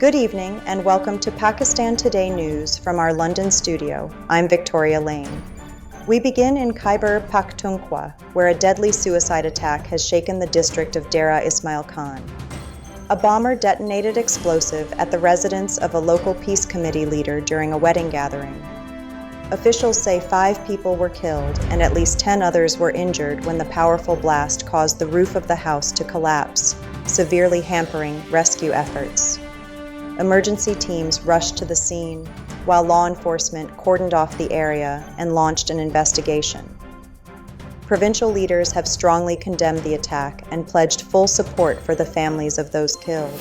Good evening and welcome to Pakistan Today News from our London studio. I'm Victoria Lane. We begin in Khyber Pakhtunkhwa, where a deadly suicide attack has shaken the district of Dera Ismail Khan. A bomber detonated explosive at the residence of a local peace committee leader during a wedding gathering. Officials say 5 people were killed and at least 10 others were injured when the powerful blast caused the roof of the house to collapse, severely hampering rescue efforts. Emergency teams rushed to the scene, while law enforcement cordoned off the area and launched an investigation. Provincial leaders have strongly condemned the attack and pledged full support for the families of those killed,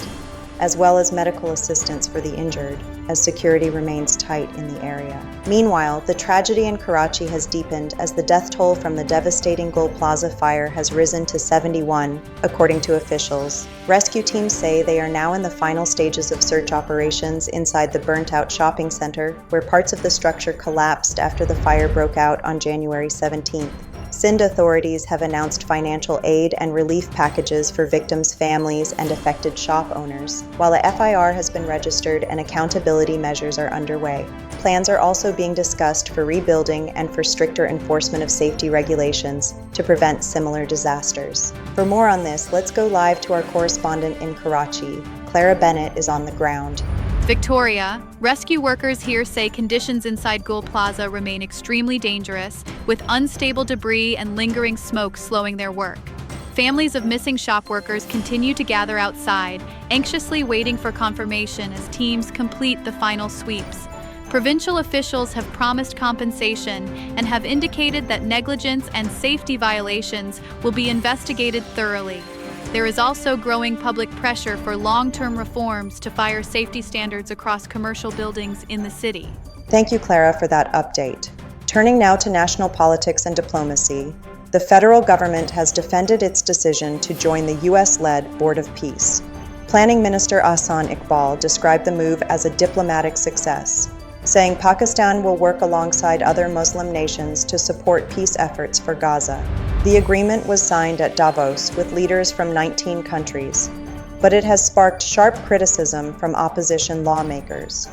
as well as medical assistance for the injured, as security remains tight in the area. Meanwhile, the tragedy in Karachi has deepened as the death toll from the devastating Gul Plaza fire has risen to 71, according to officials. Rescue teams say they are now in the final stages of search operations inside the burnt-out shopping center, where parts of the structure collapsed after the fire broke out on January 17th. Sindh authorities have announced financial aid and relief packages for victims' families and affected shop owners, while a FIR has been registered and accountability measures are underway. Plans are also being discussed for rebuilding and for stricter enforcement of safety regulations to prevent similar disasters. For more on this, let's go live to our correspondent in Karachi. Clara Bennett is on the ground. Victoria, rescue workers here say conditions inside Gul Plaza remain extremely dangerous, with unstable debris and lingering smoke slowing their work. Families of missing shop workers continue to gather outside, anxiously waiting for confirmation as teams complete the final sweeps. Provincial officials have promised compensation and have indicated that negligence and safety violations will be investigated thoroughly. There is also growing public pressure for long-term reforms to fire safety standards across commercial buildings in the city. Thank you, Clara, for that update. Turning now to national politics and diplomacy, the federal government has defended its decision to join the U.S.-led Board of Peace. Planning Minister Ahsan Iqbal described the move as a diplomatic success, saying Pakistan will work alongside other Muslim nations to support peace efforts for Gaza. The agreement was signed at Davos with leaders from 19 countries, but it has sparked sharp criticism from opposition lawmakers.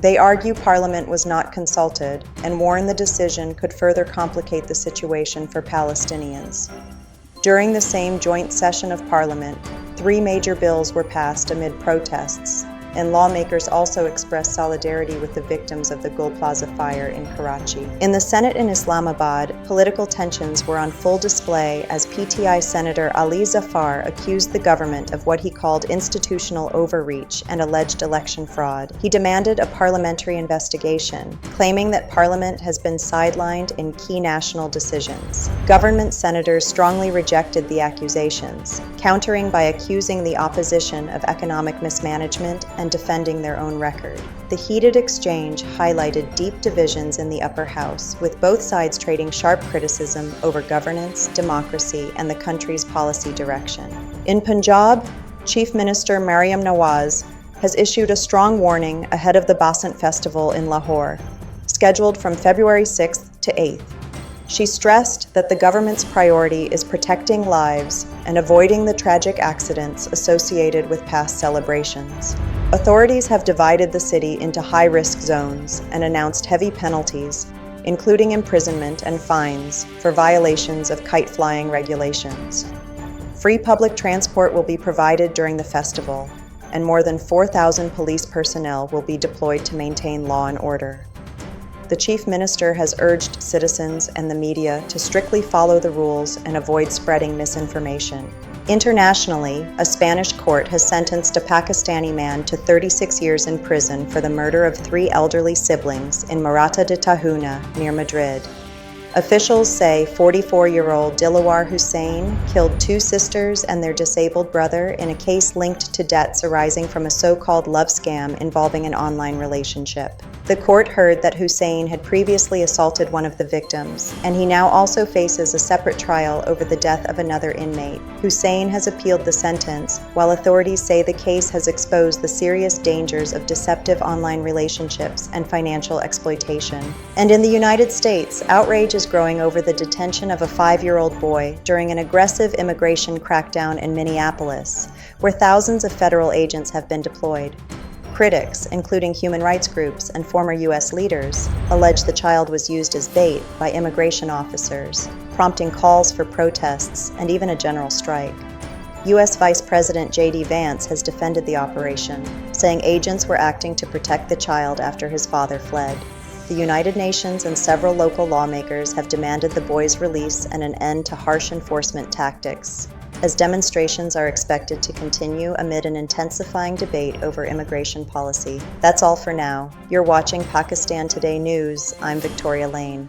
They argue Parliament was not consulted and warn the decision could further complicate the situation for Palestinians. During the same joint session of Parliament, 3 major bills were passed amid protests, and lawmakers also expressed solidarity with the victims of the Gul Plaza fire in Karachi. In the Senate in Islamabad, political tensions were on full display as PTI Senator Ali Zafar accused the government of what he called institutional overreach and alleged election fraud. He demanded a parliamentary investigation, claiming that Parliament has been sidelined in key national decisions. Government senators strongly rejected the accusations, countering by accusing the opposition of economic mismanagement and defending their own record. The heated exchange highlighted deep divisions in the upper house, with both sides trading sharp criticism over governance, democracy, and the country's policy direction. In Punjab, Chief Minister Mariam Nawaz has issued a strong warning ahead of the BASANT festival in Lahore, scheduled from February 6th to 8th. She stressed that the government's priority is protecting lives and avoiding the tragic accidents associated with past celebrations. Authorities have divided the city into high-risk zones and announced heavy penalties, including imprisonment and fines for violations of kite-flying regulations. Free public transport will be provided during the festival, and more than 4,000 police personnel will be deployed to maintain law and order. The Chief Minister has urged citizens and the media to strictly follow the rules and avoid spreading misinformation. Internationally, a Spanish court has sentenced a Pakistani man to 36 years in prison for the murder of 3 elderly siblings in Morata de Tahuna, near Madrid. Officials say 44-year-old Dilawar Hussain killed 2 sisters and their disabled brother in a case linked to debts arising from a so-called love scam involving an online relationship. The court heard that Hussain had previously assaulted one of the victims, and he now also faces a separate trial over the death of another inmate. Hussain has appealed the sentence, while authorities say the case has exposed the serious dangers of deceptive online relationships and financial exploitation. And in the United States, outrage is growing over the detention of a 5-year-old boy during an aggressive immigration crackdown in Minneapolis, where thousands of federal agents have been deployed. Critics, including human rights groups and former U.S. leaders, allege the child was used as bait by immigration officers, prompting calls for protests and even a general strike. U.S. Vice President J.D. Vance has defended the operation, saying agents were acting to protect the child after his father fled. The United Nations and several local lawmakers have demanded the boy's release and an end to harsh enforcement tactics, as demonstrations are expected to continue amid an intensifying debate over immigration policy. That's all for now. You're watching Pakistan Today News. I'm Victoria Lane.